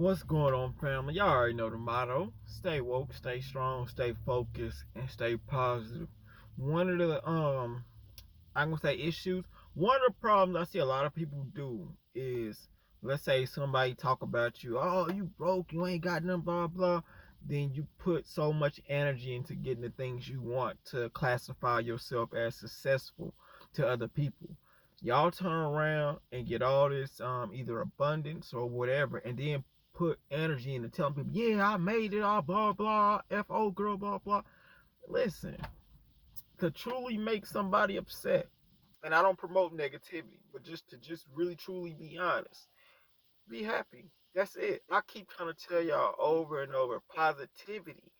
What's going on, family? Y'all already know the motto. Stay woke, stay strong, stay focused, and stay positive. One of the I'm gonna say issues. One of the problems I see a lot of people do is, let's say somebody talk about you, oh, you broke, you ain't got nothing, blah blah. Then you put so much energy into getting the things you want to classify yourself as successful to other people. Y'all turn around and get all this either abundance or whatever, and then put energy into telling people, yeah, I made it, all blah blah, FO girl, blah blah. Listen, to truly make somebody upset, and I don't promote negativity, but just really truly be honest. Be happy. That's it. I keep trying to tell y'all over and over, positivity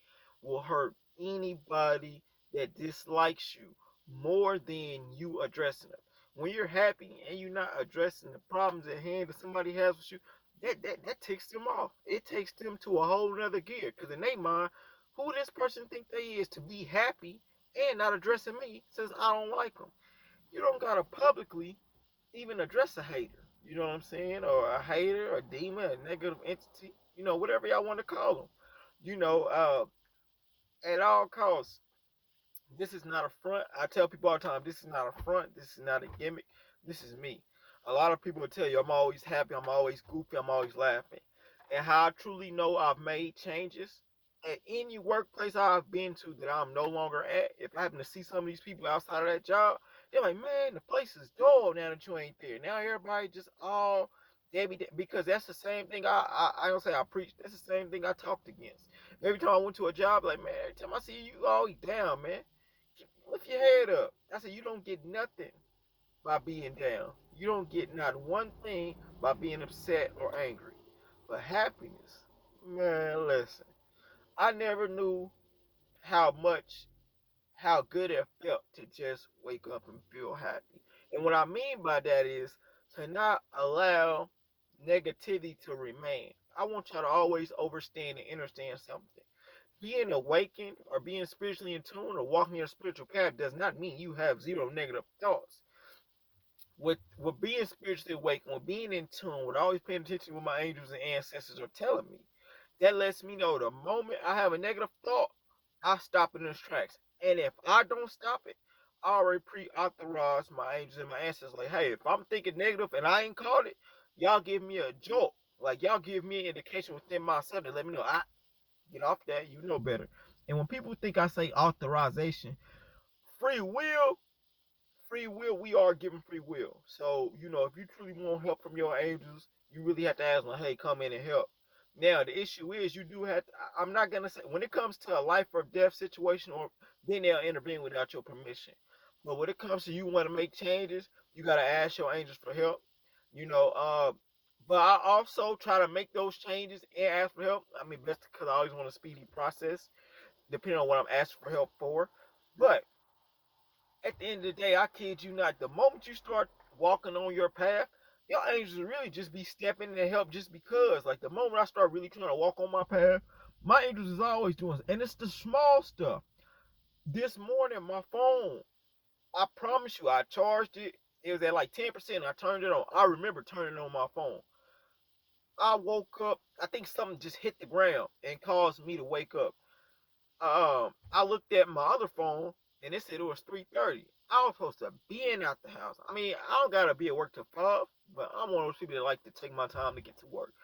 will hurt anybody that dislikes you more than you addressing them. When you're happy and you're not addressing the problems at hand that somebody has with you, that ticks them off. It takes them to a whole nother gear. Because in their mind, who this person think they is to be happy and not addressing me since I don't like them. You don't gotta publicly even address a hater. You know what I'm saying? Or a hater, a demon, a negative entity. Whatever y'all want to call them. At all costs, this is not a front. I tell people all the time, this is not a front. This is not a gimmick. This is me. A lot of people will tell you I'm always happy. I'm always goofy. I'm always laughing. And how I truly know I've made changes at any workplace I've been to that I'm no longer at, if I happen to see some of these people outside of that job, they're like, man, the place is dull now that you ain't there. Now everybody just all Debbie, because that's the same thing I don't say I preach. That's the same thing I talked against. Every time I went to a job, like, man, every time I see you always down, man, lift your head up. I said, you don't get nothing by being down. You don't get not one thing by being upset or angry. But happiness, man, listen. I never knew how much, how good it felt to just wake up and feel happy. And what I mean by that is to not allow negativity to remain. I want y'all to always understand and understand something. Being awakened or being spiritually in tune or walking your spiritual path does not mean you have zero negative thoughts. With being spiritually awakened, with being in tune, with always paying attention to what my angels and ancestors are telling me, that lets me know the moment I have a negative thought, I stop it in its tracks. And if I don't stop it, I already pre-authorized my angels and my ancestors. Like, hey, if I'm thinking negative and I ain't caught it, y'all give me a jolt. Like, y'all give me an indication within myself to let me know I get off that. You know better. And when people think I say authorization, free will, we are given free will. So, if you truly want help from your angels, you really have to ask them, hey, come in and help. Now, the issue is you do have to, I'm not going to say, when it comes to a life or death situation, or then they'll intervene without your permission. But when it comes to you want to make changes, you got to ask your angels for help. You know, uh, but I also try to make those changes and ask for help. I mean, that's because I always want a speedy process, depending on what I'm asking for help for. But at the end of the day, I kid you not, the moment you start walking on your path, your angels will really just be stepping in to help just because. Like the moment I start really trying to walk on my path, my angels is always doing, and it's the small stuff. This morning, my phone, I promise you, I charged it. It was at like 10%. I turned it on. I remember turning it on my phone. I woke up. I think something just hit the ground and caused me to wake up. I looked at my other phone and it said it was 3:30. I was supposed to be in out the house. I mean, I don't gotta be at work till 5, but I'm one of those people that like to take my time to get to work.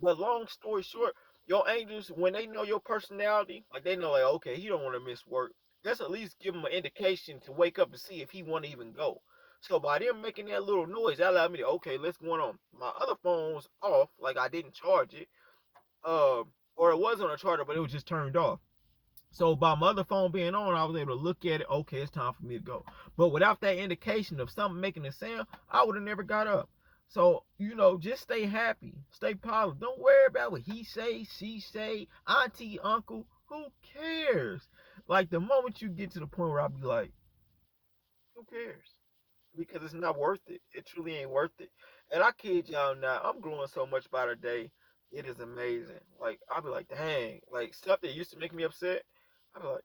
But long story short, your angels, when they know your personality, like they know, like, okay, he don't want to miss work. Let's at least give him an indication to wake up and see if he want to even go. So by them making that little noise, that allowed me to, okay, let's go on. My other phone was off, like I didn't charge it, or it was on a charger, but it was just turned off. So by my other phone being on, I was able to look at it. Okay, it's time for me to go. But without that indication of something making a sound, I would have never got up. So, just stay happy. Stay positive. Don't worry about what he say, she say, auntie, uncle. Who cares? Like the moment you get to the point where I'll be like, who cares? Because it's not worth it. It truly ain't worth it. And I kid y'all not, I'm growing so much by the day. It is amazing. Like I'll be like, dang, like stuff that used to make me upset. I'll be like,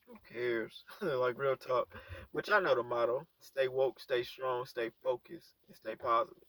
who cares? Like real talk. Which I know the motto. Stay woke, stay strong, stay focused, and stay positive.